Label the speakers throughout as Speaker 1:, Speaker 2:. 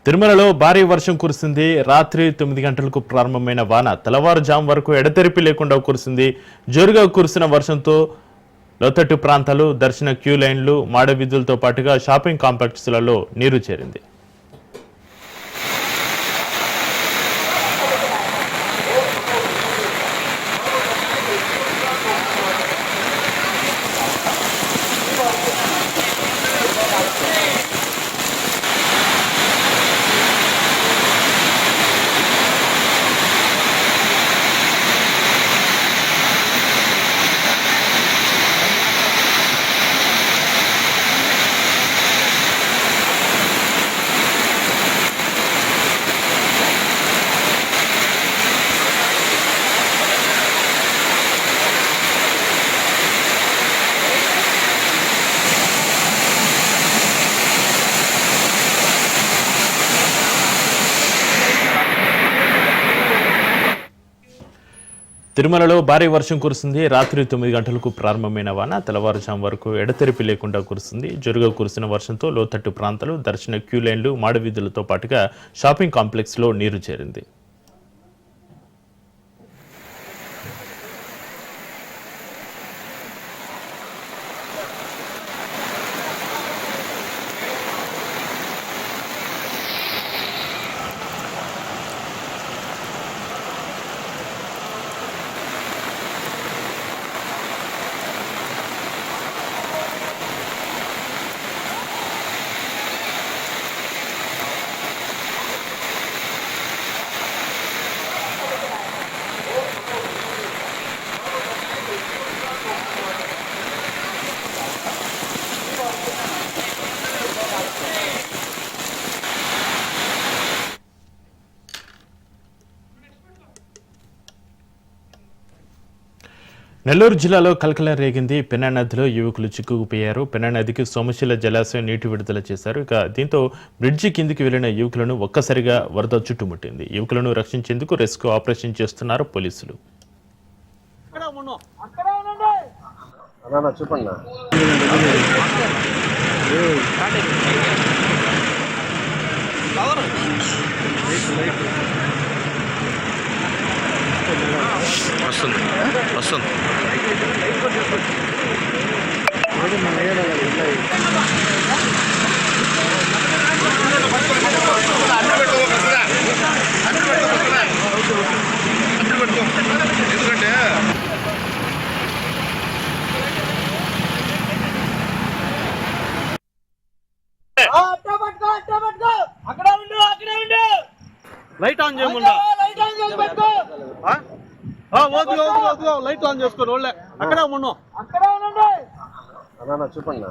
Speaker 1: తిరుమలలో భారీ వర్షం కురిసింది. రాత్రి 9 గంటలకు ప్రారంభమైన వాన తెల్లవారుజాము వరకు ఎడతెరిపి లేకుండా కురిసింది. జోరుగా కురిసిన వర్షంతో లోతట్టు ప్రాంతాలు, దర్శన క్యూ లైన్లు, మాడ వీధులతో పాటుగా షాపింగ్ కాంప్లెక్స్లలో నీరు చేరింది. తిరుమలలో భారీ వర్షం కురిసింది. రాత్రి 9 గంటలకు ప్రారంభమైన వాన తెల్లవారుజాము వరకు ఎడతెరిపి లేకుండా కురిసింది. జోరుగా కురిసిన వర్షంతో లోతట్టు ప్రాంతాలు, దర్శన క్యూ లైన్లు, మాడ వీధులతో పాటుగా షాపింగ్ కాంప్లెక్స్లో నీరు చేరింది. నెల్లూరు జిల్లాలో కలకలం రేగింది. పెన్నా నదిలో యువకులు చిక్కుకుపోయారు. పెన్నా నదికి సోమశిల జలాశయం నీటి విడుదల చేశారు. ఇక దీంతో బ్రిడ్జి కిందికి వెళ్లిన యువకులను ఒక్కసారిగా వరద చుట్టుముట్టింది. యువకులను రక్షించేందుకు రెస్క్యూ ఆపరేషన్ చేస్తున్నారు పోలీసులు.
Speaker 2: లైట్ ఆన్ చేయకుండా లైట్ ఆన్ చేసుకోండి. వాళ్ళే అక్కడే ఉన్నాం. చెప్పండి.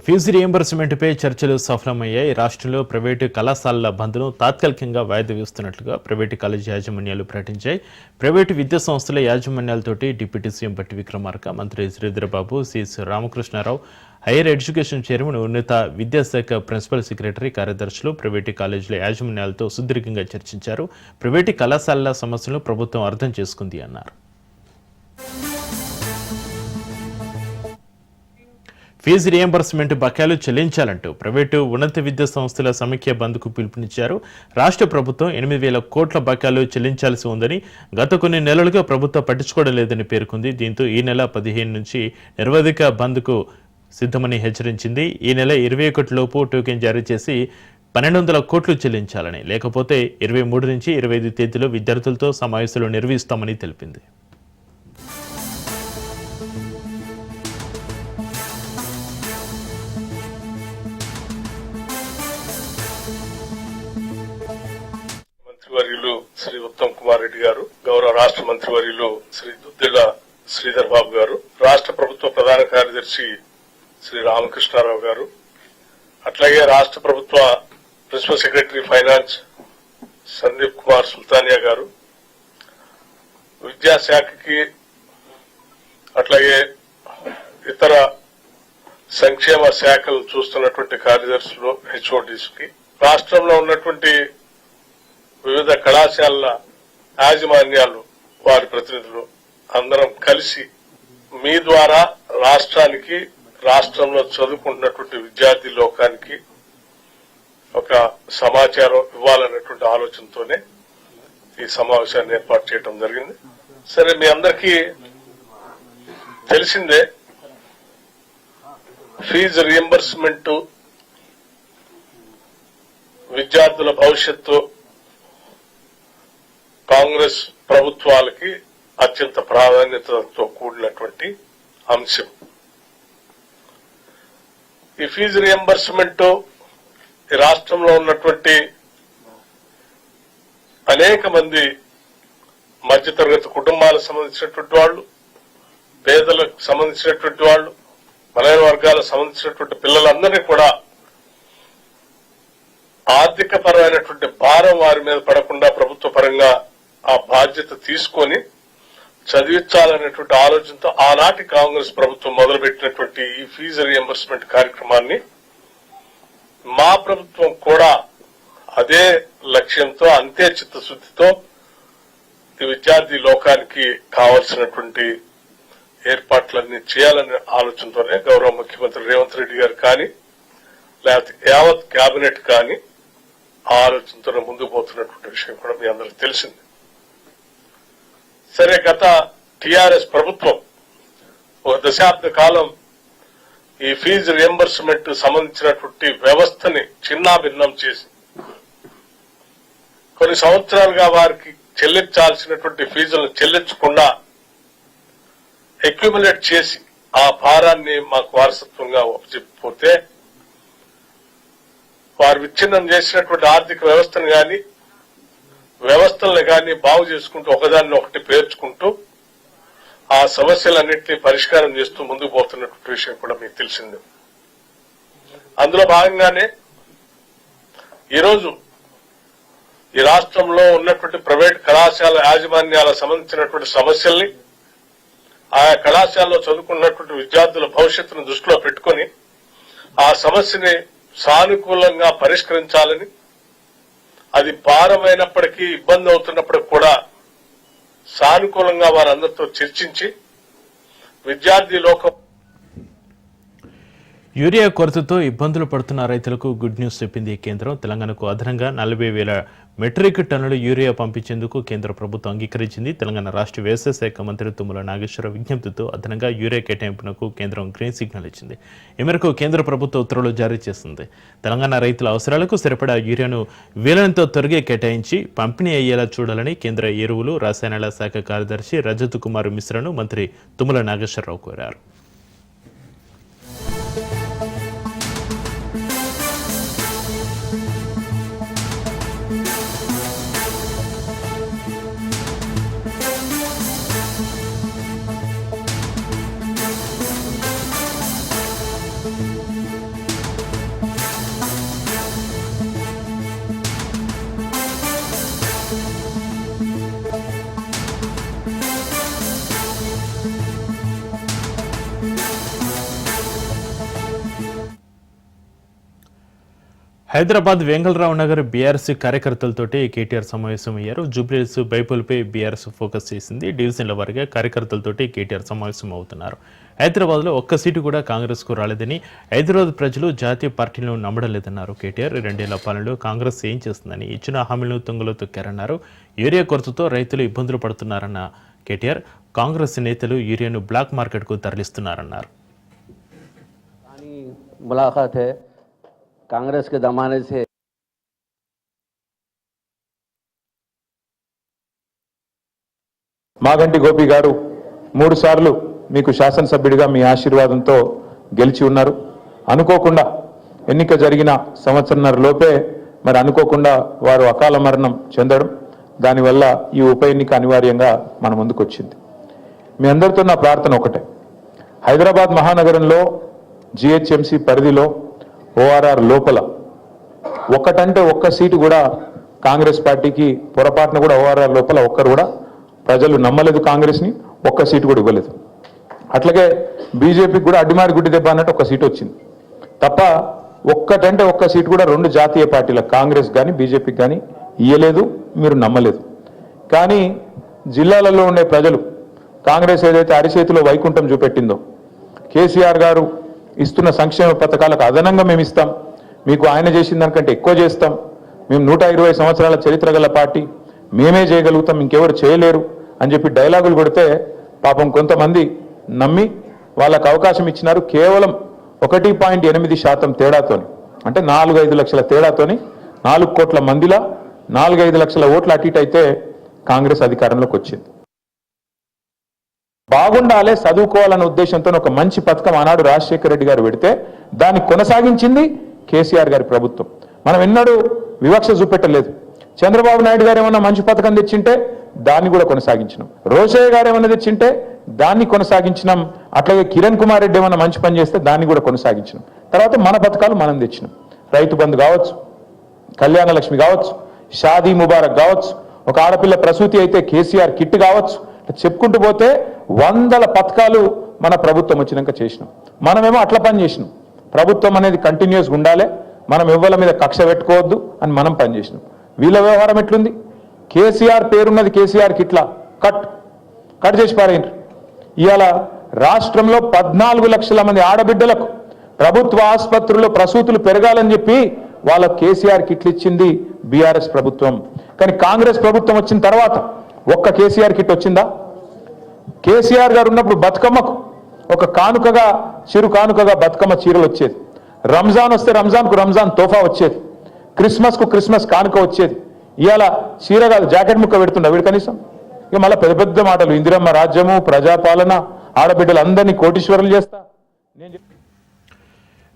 Speaker 1: ఫీజు రియంబర్స్మెంట్పై చర్చలు సఫలమయ్యాయి. రాష్ట్రంలో ప్రైవేటు కళాశాలల బంద్ను తాత్కాలికంగా వాయిదా వేస్తున్నట్లుగా ప్రైవేటు కాలేజీ యాజమాన్యాలు ప్రకటించాయి. ప్రైవేటు విద్యా సంస్థల యాజమాన్యాలతోటి డిప్యూటీ సీఎం బట్టి విక్రమార్క, మంత్రి Sridhar Babu, CS Ramakrishna Rao, higher education chairman, ఉన్నత విద్యాశాఖ ప్రిన్సిపల్ సెక్రటరీ, కార్యదర్శులు ప్రైవేటు కాలేజీల యాజమాన్యాలతో సుదీర్ఘంగా చర్చించారు. ప్రైవేటు కళాశాలల సమస్యలను ప్రభుత్వం అర్థం చేసుకుంది అన్నారు. ఫీజు రియంబర్స్మెంట్ బకాయిలు చెల్లించాలంటూ ప్రైవేటు ఉన్నత విద్యా సంస్థల సమైక్య బంద్కు పిలుపునిచ్చారు. రాష్ట్ర ప్రభుత్వం 8,000 కోట్ల బకాయిలు చెల్లించాల్సి ఉందని గత కొన్ని నెలలుగా ప్రభుత్వం పట్టించుకోవడం లేదని పేర్కొంది. దీంతో ఈ నెల 15 నుంచి నిరవధిక బంద్కు సిద్ధమని హెచ్చరించింది. ఈ నెల 21 లోపు టోకెన్ జారీ చేసి 1,200 కోట్లు చెల్లించాలని, లేకపోతే 23 నుంచి 25 తేదీలో విద్యార్థులతో సమావేశాలు నిర్వహిస్తామని తెలిపింది.
Speaker 3: మంత్రివర్యులు శ్రీ ఉత్తమ్ కుమార్ రెడ్డి గారు, గౌరవ రాష్ట్ర మంత్రివర్యులు శ్రీ దుద్దిళ్ల శ్రీధర్ బాబు గారు, రాష్ట్ర ప్రభుత్వ ప్రధాన కార్యదర్శి శ్రీ రామకృష్ణారావు గారు, అట్లాగే రాష్ట్ర ప్రభుత్వ principal secretary finance Sandeep Kumar Sultania గారు, విద్యాశాఖకి అట్లాగే ఇతర సంక్షేమ శాఖలు చూస్తున్నటువంటి కార్యదర్శులు, హెచ్ఓడిస్కి, రాష్ట్రంలో ఉన్నటువంటి వివిధ కళాశాలల యాజమాన్యాలు, వారి ప్రతినిధులు అందరం కలిసి మీ ద్వారా రాష్ట్రానికి, రాష్ట్రంలో చదువుకుంటున్నటువంటి విద్యార్థి లోకానికి ఒక సమాచారం ఇవ్వాలనేటువంటి ఆలోచనతోనే ఈ సమావేశాన్ని ఏర్పాటు చేయడం జరిగింది. సరే, మీ అందరికీ తెలిసిందే ఫీజు రియంబర్స్మెంట్ విద్యార్థుల భవిష్యత్తు కాంగ్రెస్ ప్రభుత్వాలకి అత్యంత ప్రాధాన్యతతో కూడినటువంటి అంశం. ఈ ఫీజు రియంబర్స్మెంట్ ఈ రాష్ట్రంలో ఉన్నటువంటి అనేక మంది మధ్యతరగతి కుటుంబాలకు సంబంధించినటువంటి వాళ్ళు, పేదలకు సంబంధించినటువంటి వాళ్ళు, బలహీన వర్గాలకు సంబంధించినటువంటి పిల్లలందరినీ కూడా ఆర్థిక పరమైనటువంటి భారం వారి మీద పడకుండా ప్రభుత్వ పరంగా ఆ బాధ్యత తీసుకొని చదివించాలనేటువంటి ఆలోచనతో ఆనాటి కాంగ్రెస్ ప్రభుత్వం మొదలుపెట్టినటువంటి ఈ ఫీజు రియంబర్స్మెంట్ కార్యక్రమాన్ని మా ప్రభుత్వం కూడా అదే లక్ష్యంతో, అంతే చిత్తశుద్ధితో ఈ విద్యార్థి లోకానికి కావాల్సినటువంటి ఏర్పాట్లన్నీ చేయాలనే ఆలోచనతోనే గౌరవ ముఖ్యమంత్రి రేవంత్ రెడ్డి గారు కానీ, లేకపోతే యావత్ కేబినెట్ కానీ ఆ ఆలోచనతోనే ముందుకు పోతున్నటువంటి విషయం కూడా మీ అందరికి తెలిసింది. సరే, గత టీఆర్ఎస్ ప్రభుత్వం ఒక దశాబ్ద కాలం ఈ ఫీజు రియంబర్స్మెంట్ సంబంధించినటువంటి వ్యవస్థని చిన్నాభిన్నం చేసి కొన్ని సంవత్సరాలుగా వారికి చెల్లించాల్సినటువంటి ఫీజులను చెల్లించకుండా అక్యుములేట్ చేసి ఆ భారాన్ని మాకు వారసత్వంగా చెప్పిపోతే వారు విచ్ఛిన్నం చేసినటువంటి ఆర్థిక వ్యవస్థను గాని వ్యవస్థలను గాని బాగు చేసుకుంటూ ఒకదాన్ని ఒకటి పేర్చుకుంటూ ఆ సమస్యలన్నింటినీ పరిష్కారం చేస్తూ ముందుకు పోతున్నటువంటి విషయం కూడా మీకు తెలిసిందే. అందులో భాగంగానే ఈరోజు ఈ రాష్ట్రంలో ఉన్నటువంటి ప్రైవేట్ కళాశాల యాజమాన్యాలకు సంబంధించినటువంటి సమస్యల్ని, ఆయా కళాశాలలో చదువుకున్నటువంటి విద్యార్థుల భవిష్యత్తును దృష్టిలో పెట్టుకుని ఆ సమస్యని సానుకూలంగా పరిష్కరించాలని, అది భారమైనప్పటికీ ఇబ్బంది అవుతున్నప్పటికీ కూడా సానుకూలంగా వారందరితో చర్చించి విద్యార్థి లోకం
Speaker 1: యూరియా కొరతతో ఇబ్బందులు పడుతున్న రైతులకు గుడ్ న్యూస్ చెప్పింది కేంద్రం. తెలంగాణకు అదనంగా 40,000 మెట్రిక్ టన్నుల యూరియా పంపించేందుకు కేంద్ర ప్రభుత్వం అంగీకరించింది. తెలంగాణ రాష్ట్ర వ్యవసాయ శాఖ మంత్రి తుమ్మల నాగేశ్వరరావు విజ్ఞప్తితో అదనంగా యూరియా కేటాయింపునకు కేంద్రం గ్రీన్ సిగ్నల్ ఇచ్చింది. ఈ మేరకు కేంద్ర ప్రభుత్వ ఉత్తర్వులు జారీ చేసింది. తెలంగాణ రైతుల అవసరాలకు సరిపడా యూరియాను వీలైనంత త్వరగా కేటాయించి పంపిణీ అయ్యేలా చూడాలని కేంద్ర ఎరువులు రసాయనాల శాఖ కార్యదర్శి రజత్ కుమార్ మిశ్రాను మంత్రి తుమ్మల నాగేశ్వరరావు కోరారు. హైదరాబాద్ వెంగళరావు నగర్ బీఆర్ఎస్ కార్యకర్తలతోటి కేటీఆర్ సమావేశమయ్యారు. జూబ్లీహిల్స్ బైపోల్పై బీఆర్ఎస్ ఫోకస్ చేసింది. డివిజన్ల వారీగా కార్యకర్తలతోటి కేటీఆర్ సమావేశం అవుతున్నారు. హైదరాబాద్లో ఒక్క సీటు కూడా కాంగ్రెస్కు రాలేదని, హైదరాబాద్ ప్రజలు జాతీయ పార్టీలను నమ్మడం లేదన్నారు కేటీఆర్. 2 ఏళ్ల పాలనలో కాంగ్రెస్ ఏం చేస్తుందని ఇచ్చిన హామీలను తుంగలో తొక్కారన్నారు. యూరియా కొరతతో రైతులు ఇబ్బందులు పడుతున్నారన్న కేటీఆర్, కాంగ్రెస్ నేతలు యూరియాను బ్లాక్ మార్కెట్కు తరలిస్తున్నారన్నారు.
Speaker 4: कांग्रेस के जमाने से
Speaker 5: మాగంటి గోపి గారు 3 సార్లు మీకు శాసనసభ్యుడిగా మీ ఆశీర్వాదంతో గెలిచి ఉన్నారు. అనుకోకుండా ఎన్నిక జరిగిన సంవత్సరన్నర లోపే మరి అనుకోకుండా వారు అకాల మరణం చెందడం, దానివల్ల ఈ ఉప ఎన్నిక అనివార్యంగా మన ముందుకు వచ్చింది. మీ అందరితో నా ప్రార్థన ఒకటే, హైదరాబాద్ మహానగరంలో జిహెచ్ఎంసీ పరిధిలో ఓఆర్ఆర్ లోపల ఒక్కటంటే ఒక్క సీటు కూడా కాంగ్రెస్ పార్టీకి పొరపాటున కూడా ఓఆర్ఆర్ లోపల ఒక్కరు కూడా ప్రజలు నమ్మలేదు, కాంగ్రెస్ని ఒక్క సీటు కూడా ఇవ్వలేదు. అట్లాగే బీజేపీకి కూడా అడ్డిమారి గుడ్డి దెబ్బ అన్నట్టు ఒక సీటు వచ్చింది తప్ప ఒక్కటంటే ఒక్క సీటు కూడా 2 జాతీయ పార్టీల కాంగ్రెస్ కానీ బీజేపీకి కానీ ఇయ్యలేదు, మీరు నమ్మలేదు. కానీ జిల్లాలలో ఉండే ప్రజలు కాంగ్రెస్ ఏదైతే అరిచేతిలో వైకుంఠం చూపెట్టిందో, కేసీఆర్ గారు ఇస్తున్న సంక్షేమ పథకాలకు అదనంగా మేము ఇస్తాం, మీకు ఆయన చేసిన దానికంటే ఎక్కువ చేస్తాం, మేము 120 సంవత్సరాల చరిత్ర గల పార్టీ, మేమే చేయగలుగుతాం, ఇంకెవరు చేయలేరు అని చెప్పి డైలాగులు కొడితే పాపం కొంతమంది నమ్మి వాళ్ళకు అవకాశం ఇచ్చినారు. కేవలం 1.8% తేడాతోని, అంటే 4-5 లక్షల తేడాతోని 4 కోట్ల మందిలా 4-5 లక్షల ఓట్లు అటు ఇటు అయితే కాంగ్రెస్ అధికారంలోకి వచ్చింది. బాగుండాలే, చదువుకోవాలన్న ఉద్దేశంతో ఒక మంచి పథకం ఆనాడు రాజశేఖర రెడ్డి గారు పెడితే దాన్ని కొనసాగించింది కేసీఆర్ గారి ప్రభుత్వం. మనం ఎన్నడూ వివక్ష చూపెట్టలేదు. చంద్రబాబు నాయుడు గారు ఏమన్నా మంచి పథకం తెచ్చింటే దాన్ని కూడా కొనసాగించినాం. రోషయ్య గారు ఏమన్నా తెచ్చింటే దాన్ని కొనసాగించినాం. అట్లాగే కిరణ్ కుమార్ రెడ్డి ఏమన్నా మంచి పని చేస్తే దాన్ని కూడా కొనసాగించినాం. తర్వాత మన పథకాలు మనం తెచ్చినాం. రైతు బంధు కావచ్చు, కళ్యాణ లక్ష్మి కావచ్చు, షాదీ ముబారక్ కావచ్చు, ఒక ఆడపిల్ల ప్రసూతి అయితే కేసీఆర్ కిట్ కావచ్చు, చెప్పుకుంటూ పోతే వందల పథకాలు మన ప్రభుత్వం వచ్చినాక చేసినాం. మనమేమో అట్లా పని చేసినాం. ప్రభుత్వం అనేది కంటిన్యూస్గా ఉండాలి, మనం ఎవ్వల మీద కక్ష పెట్టుకోవద్దు అని మనం పని చేసినాం. వీళ్ళ వ్యవహారం ఎట్లుంది? కేసీఆర్ పేరున్నది కేసీఆర్కి ఇట్లా కట్ చేసి పారేయండి. ఇవాళ రాష్ట్రంలో 14 లక్షల మంది ఆడబిడ్డలకు ప్రభుత్వ ఆసుపత్రుల్లో ప్రసూతులు పెరగాలని చెప్పి వాళ్ళ కేసీఆర్ కిట్లు ఇచ్చింది బీఆర్ఎస్ ప్రభుత్వం. కానీ కాంగ్రెస్ ప్రభుత్వం వచ్చిన తర్వాత ఒక్క కేసీఆర్ కిట్ వచ్చిందా? కేసీఆర్ గారు ఉన్నప్పుడు బతుకమ్మకు ఒక కానుకగా, చిరు కానుకగా బతుకమ్మ చీరలు వచ్చేది. రంజాన్ వస్తే రంజాన్కు రంజాన్ తోఫా వచ్చేది. క్రిస్మస్కు క్రిస్మస్ కానుక వచ్చేది. ఇవాళ చీర కాదు, జాకెట్ ముక్క పెడుతుండ వీడు కనీసం. ఇక మళ్ళీ పెద్ద పెద్ద మాటలు, ఇందిరమ్మ రాజ్యము, ప్రజాపాలన, ఆడబిడ్డలు అందరినీ కోటీశ్వరులు చేస్తా.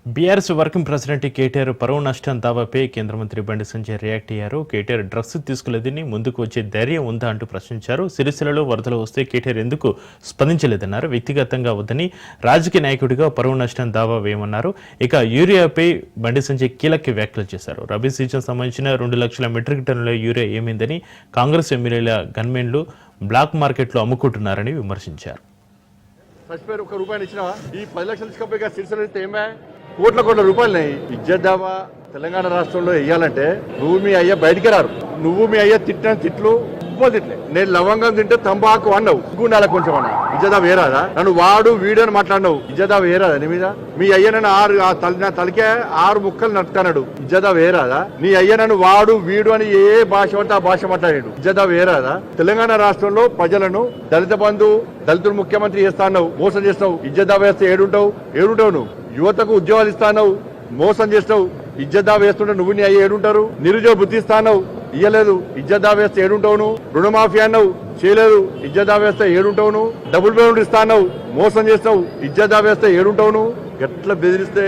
Speaker 1: బీఆర్ఎస్ వర్కింగ్ ప్రెసిడెంట్ కేటీఆర్ పరువు నష్టం దావాపై కేంద్ర మంత్రి బండి సంజయ్ రియాక్ట్ అయ్యారు. కేటీఆర్ డ్రగ్స్ తీసుకులేదని ముందుకు వచ్చే ధైర్యం ఉందా అంటూ ప్రశ్నించారు. సిరిసిల్లలో వరదలు వస్తే కేటీఆర్ ఎందుకు స్పందించలేదన్నారు. వ్యక్తిగతంగా వద్దని రాజకీయ నాయకుడిగా పరువు నష్టం దావా వేయమన్నారు. ఇక యూరియాపై బండి సంజయ్ కీలక వ్యాఖ్యలు చేశారు. రబీ సీజన్ సంబంధించిన 2 లక్షల మెట్రిక్ టన్నుల యూరియా ఏమైందని, కాంగ్రెస్ ఎమ్మెల్యేల గన్మెన్లు బ్లాక్ మార్కెట్లో అమ్ముకుంటున్నారని విమర్శించారు.
Speaker 2: ₹1 ఇచ్చినావా? ఈ 10 లక్షలు తీసుకపోయి సిరిసిల్ల ఇస్తే ఏమే కోట్ల రూపాయలున్నాయి. ఇజ్జద్దావా తెలంగాణ రాష్ట్రంలో వేయాలంటే నువ్వు మీ అయ్య బయటికి రారు. నువ్వు మీ అయ్య తిట్టిన తిట్లు తిట్లే. నేను లవంగం తింటే తంబాకు అన్నావు, గుండాల కొంచెం అన్నా. ఇజ్జదా వేరాదా? నన్ను వాడు వీడు అని మాట్లాడినావు. ఇజ్జదా వేరాదా నీ మీద? మీ అయ్య నన్ను నా తలకే 6 ముక్కలు నట్టుకున్నాడు. ఇజ్జదా వేరాదా? నీ అయ్య నన్ను వాడు వీడు అని ఏ భాష అంటే ఆ భాష మాట్లాడాడు. ఇజ్జదా వేరాదా? తెలంగాణ రాష్ట్రంలో ప్రజలను దళిత బంధు, దళితులు ముఖ్యమంత్రి చేస్తాన్నావు, మోసం చేస్తావు. ఇజ్జదా వేస్తే ఏడుంటావు నువ్వు? యువతకు ఉద్యోగాలు ఇస్తావు, మోసం చేస్తావు. ఇజ్జదా వేస్తుంటే నువ్వు నీ అయ్యి ఏడుంటారు? నిరుద్యోగ బుద్ధి ఇస్తావు, ఇయ్యలేదు. ఇజ్జదా వేస్తే ఏడుంటావు నువ్వు? రుణమాఫీ అన్నావు, చేయలేదు. ఇజ్జదా వేస్తే ఏడుంటావు నువ్వు? డబుల్ పేమెంట్ ఇస్తావు, మోసం చేస్తావు. ఇజ్జదా వేస్తే ఏడుంటావు నువ్వు? ఎట్లా బెదిరిస్తే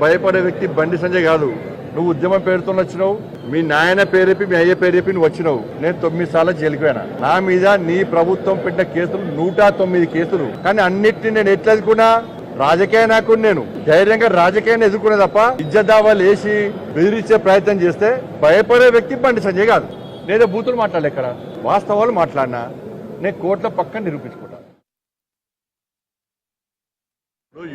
Speaker 2: భయపడే వ్యక్తి బండి సంజయ్ కాదు. నువ్వు ఉద్యమం పేరుతో వచ్చినావు, మీ నాయన పేరేపి మీ అయ్య పేరేపి నువ్వు వచ్చినావు. నేను 9 సార్లు జైలుకి పోయినా. నా మీద నీ ప్రభుత్వం పెట్టిన కేసులు 109 కేసులు. కానీ అన్నిటిని నేను ఎట్లా ఎదుర్కొన్నా? రాజకీయ నాయకుడు నేను. ధైర్యంగా రాజకీయాన్ని ఎదుర్కొనే తప్ప ఇజ్జదావాలు వేసి బెదిరించే ప్రయత్నం చేస్తే భయపడే వ్యక్తి బండి సంజయ్ కాదు. నేనే బూతులు మాట్లాడలే, ఇక్కడ వాస్తవాలు మాట్లాడినా. నేను కోర్టుల పక్కన నిరూపించుకుంటా.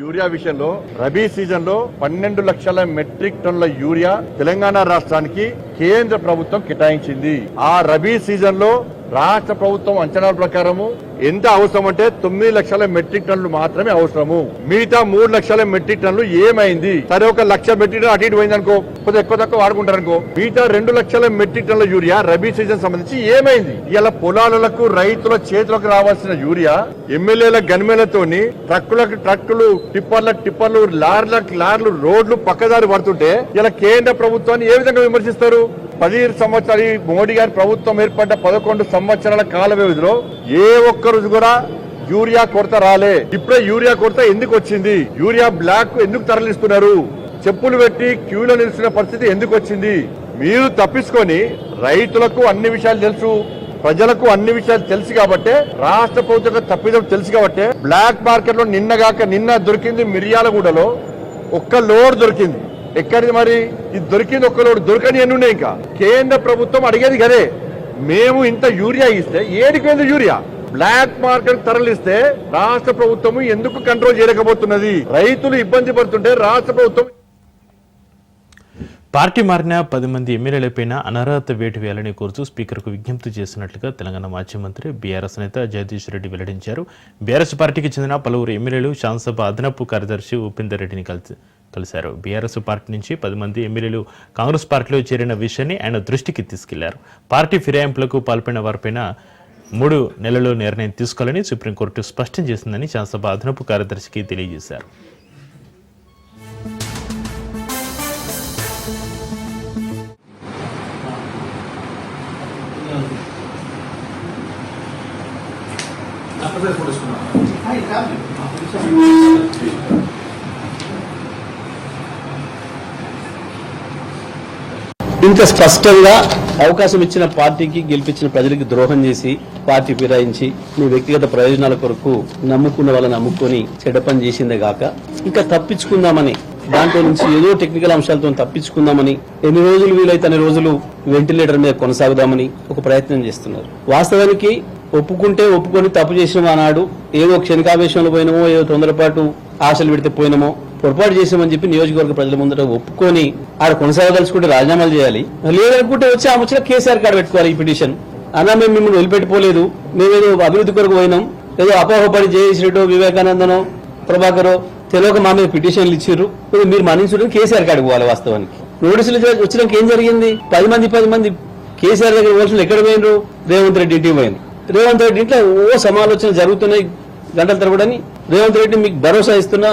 Speaker 2: యూరియా విషయంలో రబీ సీజన్ లో 12 లక్షల మెట్రిక్ టన్నుల యూరియా తెలంగాణ రాష్ట్రానికి కేంద్ర ప్రభుత్వం కేటాయించింది. ఆ రబీ సీజన్ లో రాష్ట్ర ప్రభుత్వం అంచనాల ప్రకారము ఎంత అవసరం అంటే 9 లక్షల మెట్రిక్ టన్నులు మాత్రమే అవసరము. మిగతా 3 లక్షల మెట్రిక్ టన్నులు ఏమైంది? సరే, 1 లక్ష మెట్రిక్ టన్ అటు ఇటు పోయింది అనుకో, కొద్దిగా ఎక్కువ తక్కువ వాడుకుంటారు అనుకో. మిగతా 2 లక్షల మెట్రిక్ టన్నుల యూరియా రబీ సీజన్ సంబంధించి ఏమైంది? ఇలా పొలాలకు రైతుల చేతులకు రావాల్సిన యూరియా ఎమ్మెల్యేల గన్మెన్లతోని ట్రక్కులు, టిప్పర్లు, లార్లు రోడ్లు పక్కదారి పడుతుంటే ఇలా కేంద్ర ప్రభుత్వాన్ని ఏ విధంగా విమర్శిస్తారు? 10 సంవత్సరాలు మోడీ గారి ప్రభుత్వం ఏర్పడ్డ 11 సంవత్సరాల కాల వ్యవధిలో ఏ ఒక్క రోజు కూడా యూరియా కొరత రాలే. ఇప్పుడే యూరియా కొరత ఎందుకు వచ్చింది? యూరియా బ్లాక్ ఎందుకు తరలిస్తున్నారు? చెప్పులు పెట్టి క్యూలో నిలుస్తున్న పరిస్థితి ఎందుకు వచ్చింది? మీరు తప్పించుకొని రైతులకు అన్ని విషయాలు తెలుసు, ప్రజలకు అన్ని విషయాలు తెలుసు కాబట్టి, రాష్ట్ర ప్రభుత్వం తప్పిదం తెలుసు కాబట్టి బ్లాక్ మార్కెట్ లో నిన్న దొరికింది మిర్యాలగూడలో 1 లోడ్ దొరికింది. ఎక్కడిది మరి? ఇది దొరికింది 1 లోడ్, దొరకని ఎన్ని ఉన్నాయి? ఇంకా కేంద్ర ప్రభుత్వం అడిగేది కదే, మేము ఇంత యూరియా ఇస్తే ఏడికి వెళ్తుంది యూరియా? బ్లాక్ మార్కెట్ తరలిస్తే రాష్ట్ర ప్రభుత్వం ఎందుకు కంట్రోల్ చేయలేకపోతున్నది? రైతులు ఇబ్బంది పడుతుంటే రాష్ట్ర ప్రభుత్వం.
Speaker 1: పార్టీ మారిన 10 మంది ఎమ్మెల్యేలపైన అనర్హత వేటు వేయాలని కోరుతూ స్పీకర్కు విజ్ఞప్తి చేసినట్లుగా తెలంగాణ మాజీ మంత్రి బీఆర్ఎస్ నేత జగదీష్ రెడ్డి వెల్లడించారు. బీఆర్ఎస్ పార్టీకి చెందిన పలువురు ఎమ్మెల్యేలు శాసనసభ అదనపు కార్యదర్శి ఉపేందర్ రెడ్డిని కలిశారు. బీఆర్ఎస్ పార్టీ నుంచి 10 మంది ఎమ్మెల్యేలు కాంగ్రెస్ పార్టీలో చేరిన విషయాన్ని ఆయన దృష్టికి తీసుకెళ్లారు. పార్టీ ఫిరాయింపులకు పాల్పడిన వారిపైన 3 నెలల్లో నిర్ణయం తీసుకోవాలని సుప్రీంకోర్టు స్పష్టం చేసిందని శాసనసభ అదనపు కార్యదర్శికి తెలియజేశారు.
Speaker 4: ఇంత స్పష్టంగా అవకాశం ఇచ్చిన పార్టీకి గెలిపించిన ప్రజలకు ద్రోహం చేసి పార్టీ ఫిరాయించి మీ వ్యక్తిగత ప్రయోజనాల కొరకు నమ్ముకున్న వాళ్ళని నమ్ముకొని చెడ్డ పని చేసిందే గాక ఇంకా తప్పించుకుందామని దాంట్లో నుంచి ఏదో టెక్నికల్ అంశాలతో తప్పించుకుందామని ఎన్ని రోజులు వీలైతే అన్ని రోజులు వెంటిలేటర్ మీద కొనసాగుదామని ఒక ప్రయత్నం చేస్తున్నారు. వాస్తవానికి ఒప్పుకొని తప్పు చేసిన ఆనాడు ఏదో క్షణికావేశంలో పోయినామో ఏదో తొందరపాటు ఆశలు పెడితే పోయినామో పొరపాటు చేసామని చెప్పి నియోజకవర్గ ప్రజల ముందట ఒప్పుకొని ఆడ కొనసాగదలుచుకుంటే రాజీనామాలు చేయాలి. లేదనుకుంటే వచ్చి ఆ ముచ్చిన కేసీఆర్ కాడ పెట్టుకోవాలి ఈ పిటిషన్. అన్నా మేము మిమ్మల్ని వదిలిపెట్టిపోలేదు, మేమేదో అభివృద్ధి కొరకు పోయినాం, ఏదో అపోహపడి జయశ్రీటో వివేకానందనో ప్రభాకరో తెలియక మా మీద పిటిషన్లు ఇచ్చారు, మీరు మన్నించడం కేసీఆర్ కాడికి పోవాలి. వాస్తవానికి నోటీసులు వచ్చినాక ఏం జరిగింది? 10 మంది కేసీఆర్ దగ్గర పోలీసులు ఎక్కడ పోయినరు? రేవంత్ రెడ్డి ఇంటికి పోయినారు. రేవంత్ రెడ్డి ఇంట్లో సమాలోచనలు జరుగుతున్నాయి గంటల తరబడని. రేవంత్ రెడ్డి మీకు భరోసా ఇస్తున్నా,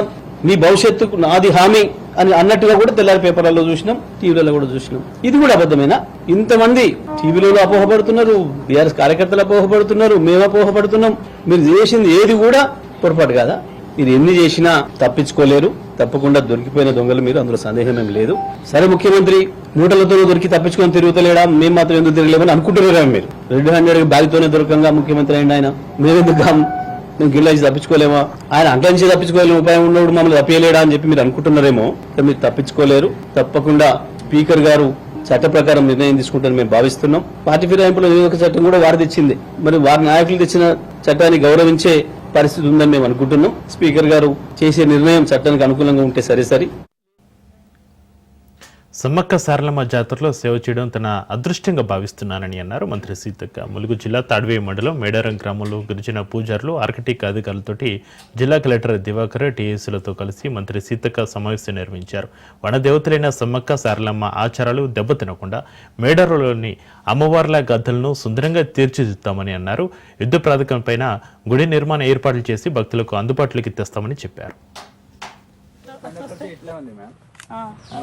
Speaker 4: మీ భవిష్యత్తుకు నాది హామీ అని అన్నట్టుగా కూడా తెల్లారి పేపర్లలో చూసినాం, టీవీలలో కూడా చూసినాం. ఇది కూడా అబద్ధమేనా? ఇంతమంది టీవీలలో అపోహపడుతున్నారు, బీఆర్ఎస్ కార్యకర్తలు అపోహపడుతున్నారు, మేము అపోహపడుతున్నాం. మీరు చేసింది ఏది కూడా పొరపాటు కాదా? మీరు ఎన్ని చేసినా తప్పించుకోలేరు. తప్పకుండా దొరికిపోయిన దొంగలు మీరు, అందులో సందేహం ఏం లేదు. సరే, ముఖ్యమంత్రి మూటలతో దొరికి తప్పించుకొని తిరుగుతలేడా, మేము మాత్రం ఎందుకు తిరగలేమని అనుకుంటున్నారా? మీరు రెడ్ హ్యాండెడ్ బ్యాగ్తోనే దొరకంగా ముఖ్యమంత్రి అయింది ఆయన. మేమెందుకు మేము గిల్లాచి తప్పించుకోలేమా? ఆయన అంట్ల తప్పించుకోలేము, ఉపాయం ఉన్నప్పుడు మమ్మల్ని తప్పలేడా అని చెప్పి మీరు అనుకుంటున్నారేమో. మీరు తప్పించుకోలేరు. తప్పకుండా స్పీకర్ గారు చట్ట ప్రకారం నిర్ణయం తీసుకుంటారని మేము భావిస్తున్నాం. పార్టీ ఫిరాయింపుల నియోజక చట్టం కూడా వారు తెచ్చింది. మరి వారి నాయకులు తెచ్చిన చట్టాన్ని గౌరవించే పరిస్థితి ఉందని మేము అనుకుంటున్నాం. స్పీకర్ గారు చేసే నిర్ణయం చట్టానికి అనుకూలంగా ఉంటే సరే.
Speaker 1: సమ్మక్క సారలమ్మ జాతరలో సేవ చేయడం తన అదృష్టంగా భావిస్తున్నానని అన్నారు మంత్రి సీతక్క. ములుగు జిల్లా తాడ్వేయి మండలం మేడారం గ్రామంలో గిరిజన పూజారులు, ఆర్కిటెక్ అధికారులతోటి జిల్లా కలెక్టర్ దివాకర్, టీఎస్లతో కలిసి మంత్రి సీతక్క సమావేశం నిర్వహించారు. వనదేవతలైన సమ్మక్క సారలమ్మ ఆచారాలు దెబ్బతినకుండా మేడారంలోని అమ్మవార్ల గద్దలను సుందరంగా తీర్చిదిద్దామని అన్నారు. యుద్ధ ప్రాధికారంపైన గుడి నిర్మాణ ఏర్పాట్లు చేసి భక్తులకు అందుబాటులోకి తెస్తామని చెప్పారు.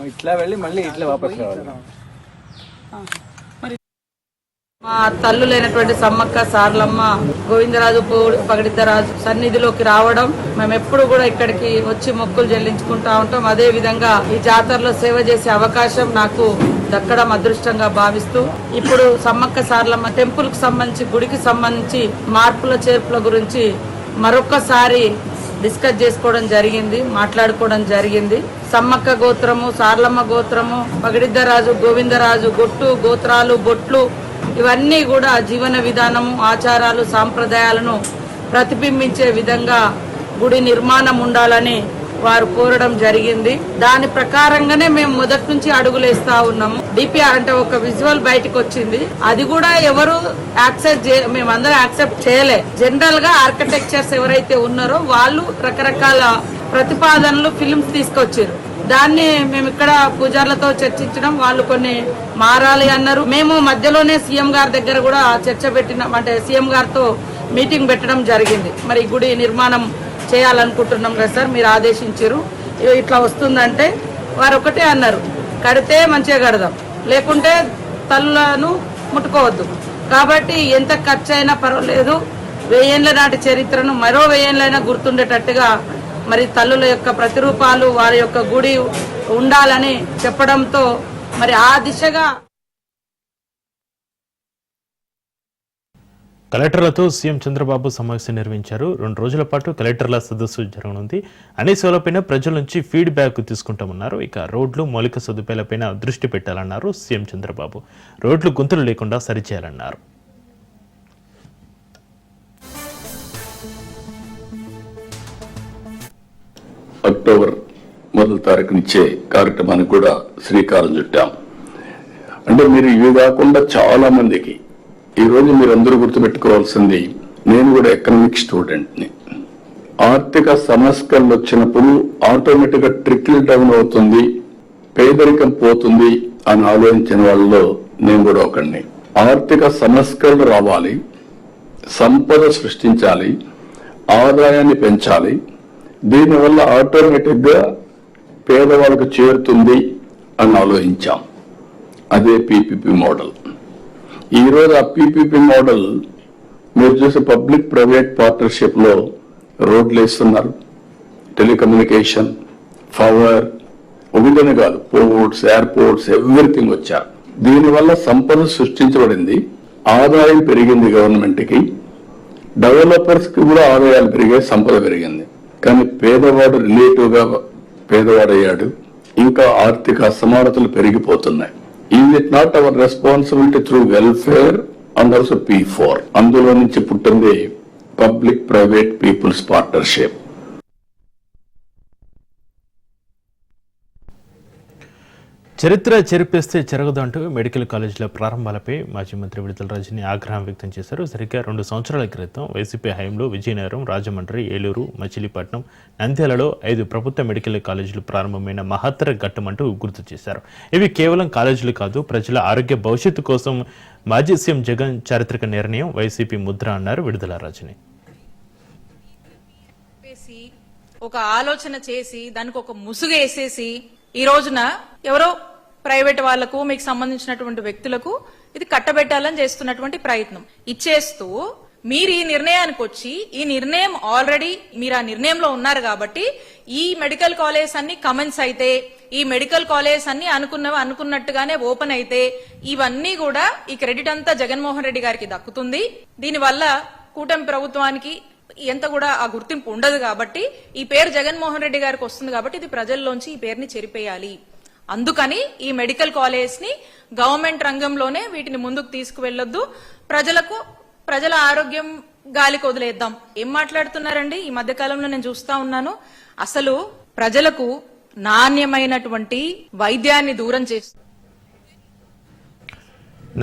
Speaker 6: ఇట్లా వెళ్ళి మళ్ళీ ఇట్లా వాపస్ రావాలి.
Speaker 7: మా తల్లులైనటువంటి సమ్మక్క సారలమ్మ, గోవిందరాజు, పగడిద్దరాజు సన్నిధిలోకి రావడం, మేము ఎప్పుడు కూడా ఇక్కడికి వచ్చి మొక్కులు చెల్లించుకుంటా ఉంటాం. అదే విధంగా ఈ జాతరలో సేవ చేసే అవకాశం నాకు దక్కడం అదృష్టంగా భావిస్తూ, ఇప్పుడు సమ్మక్క సారలమ్మ టెంపుల్ కు సంబంధించి, గుడికి సంబంధించి మార్పుల చేర్పుల గురించి మరొక్కసారి డిస్కస్ చేసుకోవడం జరిగింది, మాట్లాడుకోవడం జరిగింది. సమ్మక్క గోత్రము, సారలమ్మ గోత్రము, పగడిద్దరాజు, గోవిందరాజు గొట్టు, గోత్రాలు, బొట్లు ఇవన్నీ కూడా జీవన విధానము, ఆచారాలు, సాంప్రదాయాలను ప్రతిబింబించే విధంగా గుడి నిర్మాణం ఉండాలని వారు కోరడం జరిగింది. దాని ప్రకారంగానే మేము మొదటి నుంచి అడుగులేస్తా ఉన్నాము. డిపిఆర్ అంటే ఒక విజువల్ బయటకు వచ్చింది. అది కూడా ఎవరు మేమందరం యాక్సెప్ట్ చేయలే. జనరల్ గా ఆర్కిటెక్చర్స్ ఎవరైతే ఉన్నారో వాళ్ళు రకరకాల ప్రతిపాదనలు, ఫిల్మ్స్ తీసుకొచ్చారు. దాన్ని మేము ఇక్కడ పూజార్లతో చర్చించడం, వాళ్ళు కొన్ని మారాలి అన్నారు. మేము మధ్యలోనే సీఎం గారి దగ్గర కూడా చర్చ పెట్టినాం, అంటే సీఎం గారితో మీటింగ్ పెట్టడం జరిగింది. మరి గుడి నిర్మాణం చేయాలనుకుంటున్నాం కదా సార్, మీరు ఆదేశించారు, ఇట్లా వస్తుందంటే వారు ఒకటే అన్నారు, కడితే మంచిగా కడదాం, లేకుంటే తల్లులను ముట్టుకోవద్దు. కాబట్టి ఎంత ఖర్చు అయినా పర్వాలేదు, 1000 ఏళ్ల నాటి చరిత్రను మరో 1000 ఏళ్ళైనా గుర్తుండేటట్టుగా మరి తల్లుల యొక్క ప్రతిరూపాలు, వారి యొక్క గుడి ఉండాలని చెప్పడంతో మరి ఆ దిశగా
Speaker 1: కలెక్టర్లతో సీఎం చంద్రబాబు సమావేశం నిర్వహించారు. 2 రోజుల పాటు కలెక్టర్ల సదస్సు జరగనుంది. అన్ని సేవలపైన ప్రజల నుంచి ఫీడ్బ్యాక్ తీసుకుంటామన్నారు. ఇక రోడ్లు, మౌలిక సదుపాయాలపైన దృష్టి పెట్టాలన్నారు సీఎం చంద్రబాబు. రోడ్లు గుంతలు లేకుండా సరిచేయాలన్నారు.
Speaker 8: అక్టోబర్ 1వ తారీఖు నుంచే కార్యక్రమానికి కూడా శ్రీకారం చుట్టాం. అంటే మీరు ఇవి కాకుండా చాలా మందికి ఈ రోజు మీరు అందరూ గుర్తుపెట్టుకోవాల్సింది, నేను కూడా ఎకనామిక్ స్టూడెంట్ని. ఆర్థిక సమస్యలు వచ్చినప్పుడు ఆటోమేటిక్ గా ట్రికిల్ డౌన్ అవుతుంది, పేదరికం పోతుంది అని ఆలోచించిన వాళ్ళలో నేను కూడా ఒకడిని. ఆర్థిక సమస్యలు రావాలి, సంపద సృష్టించాలి, ఆదాయాన్ని పెంచాలి, దీనివల్ల ఆటోమేటిక్ గా పేదవాళ్ళకు చేరుతుంది అని ఆలోచించాం. అదే పీపీపీ మోడల్. ఈరోజు ఆ పీపీపీ మోడల్ మీరు చూసే పబ్లిక్ ప్రైవేట్ పార్ట్నర్షిప్ లో రోడ్లు వేస్తున్నారు, టెలికమ్యూనికేషన్, పవర్, ఒకటనే కాదు, పోర్ట్స్, ఎయిర్పోర్ట్స్, ఎవ్రీథింగ్ వచ్చారు. దీనివల్ల సంపద సృష్టించబడింది, ఆదాయం పెరిగింది గవర్నమెంట్ కి, డెవలపర్స్ కి కూడా ఆదాయాలు పెరిగాయి, సంపద పెరిగింది. కానీ పేదవాడు రిలేటివ్ గా పేదవాడయ్యాడు, ఇంకా ఆర్థిక అసమానతలు పెరిగిపోతున్నాయి. Is it not our responsibility through welfare and also P4? అందులో నుంచి పుట్టింది పబ్లిక్ ప్రైవేట్ పీపుల్స్ పార్ట్నర్షిప్.
Speaker 1: చరిత్ర చెరిపేస్తే చెరగదు అంటూ మెడికల్ కాలేజీల ప్రారంభాలపై మాజీ మంత్రి విడుదల రజని ఆగ్రహం వ్యక్తం చేశారు. సరిగ్గా 2 సంవత్సరాల క్రితం వైసీపీ హయాంలో విజయనగరం, రాజమండ్రి, ఏలూరు, మచిలీపట్నం, నంద్యాలలో 5 ప్రభుత్వ మెడికల్ కాలేజీలు ప్రారంభమైన మహత్తర ఘట్టమంటూ గుర్తు చేశారు. ఇవి కేవలం కాలేజీలు కాదు, ప్రజల ఆరోగ్య భవిష్యత్తు కోసం మాజీ సీఎం జగన్ చారిత్రక నిర్ణయం, వైసీపీ ముద్ర అన్నారు విడుదల రజని.
Speaker 7: ఒక ఆలోచన చేసి దానికి ఒక ముసుగు వేసేసి ఈ రోజున ఎవరో ప్రైవేట్ వాళ్లకు, మీకు సంబంధించినటువంటి వ్యక్తులకు ఇది కట్టబెట్టాలని చేస్తున్నటువంటి ప్రయత్నం ఇచ్చేస్తూ మీరు ఈ నిర్ణయానికి వచ్చి, ఈ నిర్ణయం ఆల్రెడీ మీరు ఆ నిర్ణయంలో ఉన్నారు కాబట్టి ఈ మెడికల్ కాలేజ్ అన్ని కమెన్స్ అయితే, ఈ మెడికల్ కాలేజ్ అన్ని అనుకున్నట్టుగానే ఓపెన్ అయితే ఇవన్నీ కూడా ఈ క్రెడిట్ అంతా జగన్మోహన్ రెడ్డి గారికి దక్కుతుంది. దీనివల్ల కూటమి ప్రభుత్వానికి ఎంత కూడా ఆ గుర్తింపు ఉండదు కాబట్టి ఈ పేరు జగన్మోహన్ రెడ్డి గారికి వస్తుంది కాబట్టి ఇది ప్రజల్లోంచి ఈ పేరుని చెరిపేయాలి. అందుకని ఈ మెడికల్ కాలేజ్ ని గవర్నమెంట్ రంగంలోనే వీటిని ముందుకు తీసుకువెళ్లొద్దు, ప్రజల ఆరోగ్యం గాలికి వదిలేద్దాం. ఏం మాట్లాడుతున్నారండి? ఈ మధ్య కాలంలో నేను చూస్తా ఉన్నాను, అసలు ప్రజలకు నాణ్యమైనటువంటి వైద్యాన్ని దూరం చేస్తుంది.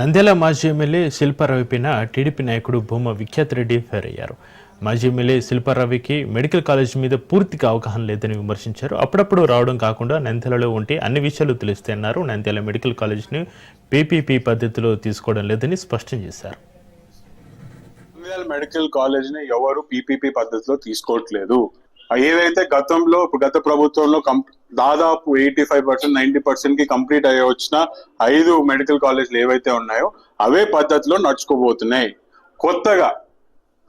Speaker 1: నంద్యాల మాజీ ఎమ్మెల్యే శిల్పారావుపైన టీడీపీ నాయకుడు భూమా విఖ్యాత్ రెడ్డి ఫైర్ అయ్యారు. మాజీ ఎమ్మెల్యే శిల్పారావుకి మెడికల్ కాలేజ్ మీద పూర్తిగా అవగాహన లేదని విమర్శించారు. అప్పుడప్పుడు రావడం కాకుండా నంద్యాలలో ఉంటే అన్ని విషయాలు తెలుస్తాయన్నారు. నంద్యాల మెడికల్ కాలేజ్ని పీపీపీ పద్ధతిలో తీసుకోవడం లేదని స్పష్టం చేశారు.
Speaker 9: నంద్యాల మెడికల్ కాలేజ్ ని ఎవరు పీపీపీ పద్ధతిలో తీసుకోవట్లేదు. ఏదైతే గత ప్రభుత్వంలో దాదాపు 85%, 90% కి కంప్లీట్ అయ్యి వచ్చిన 5 మెడికల్ కాలేజీలు ఏవైతే ఉన్నాయో అవే పద్ధతిలో నడుచుకోబోతున్నాయి. కొత్తగా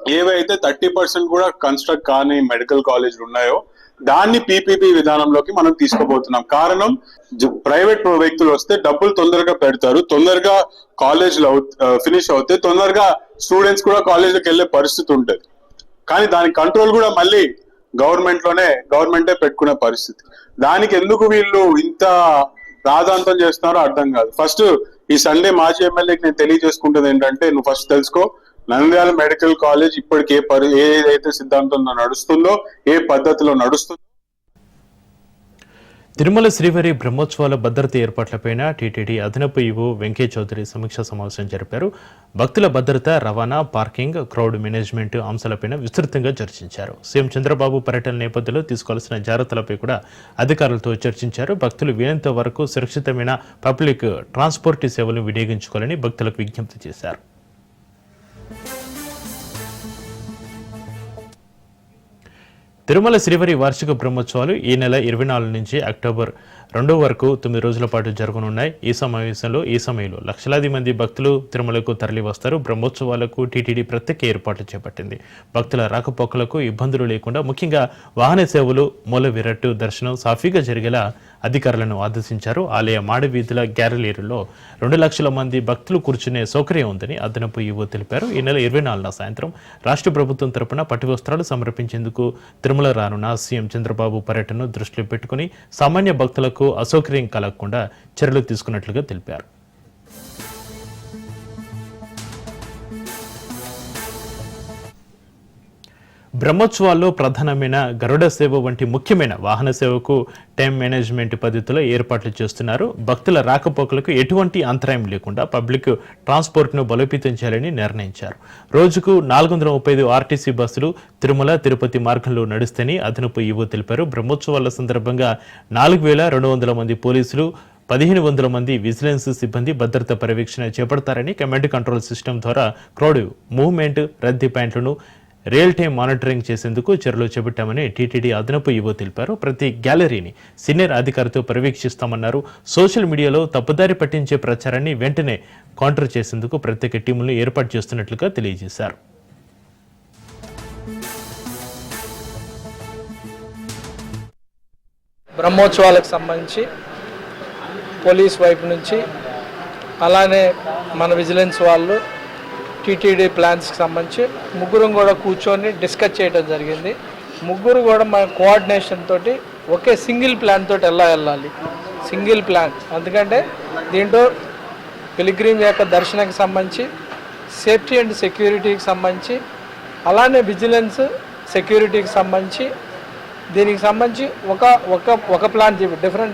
Speaker 9: ఏవైతే 30% కూడా కన్స్ట్రక్ట్ కాని మెడికల్ కాలేజీలు ఉన్నాయో దాన్ని పీపీపీ విధానంలోకి మనం తీసుకోబోతున్నాం. కారణం, ప్రైవేట్ వ్యక్తులు వస్తే డబ్బులు తొందరగా పెడతారు, తొందరగా కాలేజీలు ఫినిష్ అవుతాయి, తొందరగా స్టూడెంట్స్ కూడా కాలేజీకి వెళ్లే పరిస్థితి ఉంటుంది. కానీ దాని కంట్రోల్ కూడా మళ్ళీ గవర్నమెంటే పెట్టుకునే పరిస్థితి. దానికి ఎందుకు వీళ్ళు ఇంత రాద్ధాంతం చేస్తున్నారో అర్థం కాదు. ఫస్ట్ ఈ సండే మాజీ ఎమ్మెల్యేకి నేను తెలియజేసుకుంటుంది ఏంటంటే, నువ్వు ఫస్ట్ తెలుసుకో, నంద్యాల మెడికల్ కాలేజ్ ఇప్పటికి ఏదైతే సిద్ధాంతంలో నడుస్తుందో, ఏ పద్ధతిలో నడుస్తుందో.
Speaker 1: తిరుమల శ్రీవారి బ్రహ్మోత్సవాల భద్రత ఏర్పాట్లపైన టీటీడీ అదనపు ఈవో వెంకయ్య చౌదరి సమీక్షా సమావేశం జరిపారు. భక్తుల భద్రత, రవాణా, పార్కింగ్, క్రౌడ్ మేనేజ్మెంట్ అంశాలపైన విస్తృతంగా చర్చించారు. సీఎం చంద్రబాబు పర్యటన నేపథ్యంలో తీసుకోవాల్సిన జాగ్రత్తలపై కూడా అధికారులతో చర్చించారు. భక్తులు వీలైనంత వరకు సురక్షితమైన పబ్లిక్ ట్రాన్స్పోర్ట్ సేవలను వినియోగించుకోవాలని భక్తులకు విజ్ఞప్తి చేశారు. తిరుమల శ్రీవారి వార్షిక బ్రహ్మోత్సవాలు ఈ నెల 24 నుంచి అక్టోబర్ 2 వరకు 9 రోజుల పాటు జరగనున్నాయి. ఈ సమయంలో లక్షలాది మంది భక్తులు తిరుమలకు తరలి వస్తారు. బ్రహ్మోత్సవాలకు టీటీడీ ప్రత్యేక ఏర్పాట్లు చేపట్టింది. భక్తుల రాకపోకలకు ఇబ్బందులు లేకుండా, ముఖ్యంగా వాహన సేవలు, మూల విరట్టు దర్శనం సాఫీగా జరిగేలా అధికారులను ఆదేశించారు. ఆలయ మాడవీధుల గ్యాలరీలో 2 లక్షల మంది భక్తులు కూర్చునే సౌకర్యం ఉందని అదనపు ఈవో తెలిపారు. ఈ నెల 24న సాయంత్రం రాష్ట్ర ప్రభుత్వం తరపున పట్టు వస్త్రాలు సమర్పించేందుకు తిరుమల రానున్న సీఎం చంద్రబాబు పర్యటనను దృష్టిలో పెట్టుకుని సామాన్య భక్తులకు అసౌకర్యం కలగకుండా చర్యలు తీసుకున్నట్లుగా తెలిపారు. బ్రహ్మోత్సవాల్లో ప్రధానమైన గరుడ సేవ వంటి ముఖ్యమైన వాహన సేవకు టైం మేనేజ్మెంట్ పద్ధతిలో ఏర్పాట్లు చేస్తున్నారు. భక్తుల రాకపోకలకు ఎటువంటి అంతరాయం లేకుండా పబ్లిక్ ట్రాన్స్పోర్ట్ను బలోపేతం చేయాలని నిర్ణయించారు. రోజుకు 435 ఆర్టీసీ బస్సులు తిరుమల తిరుపతి మార్గంలో నడుస్తాయని అదనపు ఈవో తెలిపారు. బ్రహ్మోత్సవాల సందర్భంగా 4,200 మంది పోలీసులు 1,500 మంది విజిలెన్స్ సిబ్బంది భద్రతా పర్యవేక్షణ చేపడతారని కమాండ్ కంట్రోల్ సిస్టమ్ ద్వారా క్రౌడ్ మూవ్మెంట్, రద్దీ పాయింట్లను రియల్ టైం మానిటరింగ్ చేసేందుకు చర్యలు చేపట్టామని టీటీడీ అదనపు ఈవో తెలిపారు. ప్రతి గ్యాలరీని సీనియర్ అధికారితో పర్యవేక్షిస్తామన్నారు. సోషల్ మీడియాలో తప్పుదారి పట్టించే ప్రచారాన్ని వెంటనే కౌంటర్ చేసేందుకు ప్రత్యేక టీములను ఏర్పాటు చేస్తున్నట్లుగా తెలియజేశారు.
Speaker 6: బ్రహ్మోత్సవాలకు సంబంధించి పోలీస్ వైపు నుంచి అలానే మన విజిలెన్స్ వాళ్ళు టీటీడీ ప్లాన్స్కి సంబంధించి ముగ్గురం కూడా కూర్చొని డిస్కస్ చేయడం జరిగింది. ముగ్గురు కూడా మన కోఆర్డినేషన్ తోటి ఒకే సింగిల్ ప్లాన్ తోటి వెళ్ళాలి. సింగిల్ ప్లాన్ ఎందుకంటే దీంట్లో పిలిగ్రిమ్ యొక్క దర్శనానికి సంబంధించి సేఫ్టీ అండ్ సెక్యూరిటీకి సంబంధించి అలానే విజిలెన్స్ సెక్యూరిటీకి సంబంధించి దీనికి సంబంధించి ఒక ప్లాన్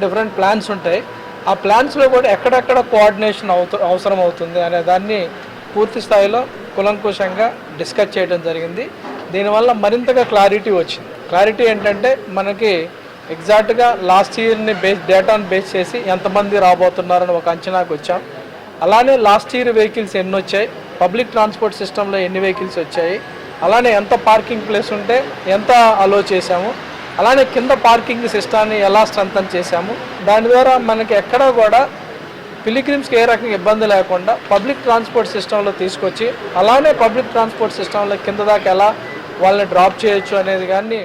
Speaker 6: డిఫరెంట్ ప్లాన్స్ ఉంటాయి. ఆ ప్లాన్స్లో కూడా ఎక్కడెక్కడ కోఆర్డినేషన్ అవసరం అవుతుంది అనే దాన్ని పూర్తి స్థాయిలో కులంకుశంగా డిస్కస్ చేయడం జరిగింది. దీనివల్ల మరింతగా క్లారిటీ వచ్చింది. క్లారిటీ ఏంటంటే మనకి ఎగ్జాక్ట్గా లాస్ట్ ఇయర్ని డేటాను బేస్ చేసి ఎంతమంది రాబోతున్నారని ఒక అంచనాకు వచ్చాం. అలానే లాస్ట్ ఇయర్ వెహికల్స్ ఎన్ని వచ్చాయి, పబ్లిక్ ట్రాన్స్పోర్ట్ సిస్టంలో ఎన్ని వెహికల్స్ వచ్చాయి, అలానే ఎంత పార్కింగ్ ప్లేస్ ఉంటే ఎంత అలో చేశాము, అలానే కింద పార్కింగ్ సిస్టాన్ని ఎలా స్ట్రెంథన్ చేశాము. దాని ద్వారా మనకి ఎక్కడా కూడా పిలిగ్రిమ్స్కి ఏ రకంగా ఇబ్బంది లేకుండా పబ్లిక్ ట్రాన్స్పోర్ట్ సిస్టంలో తీసుకొచ్చి అలానే పబ్లిక్ ట్రాన్స్పోర్ట్ సిస్టంలో కింద దాకా ఎలా వాళ్ళని డ్రాప్ చేయొచ్చు అనేది కానీ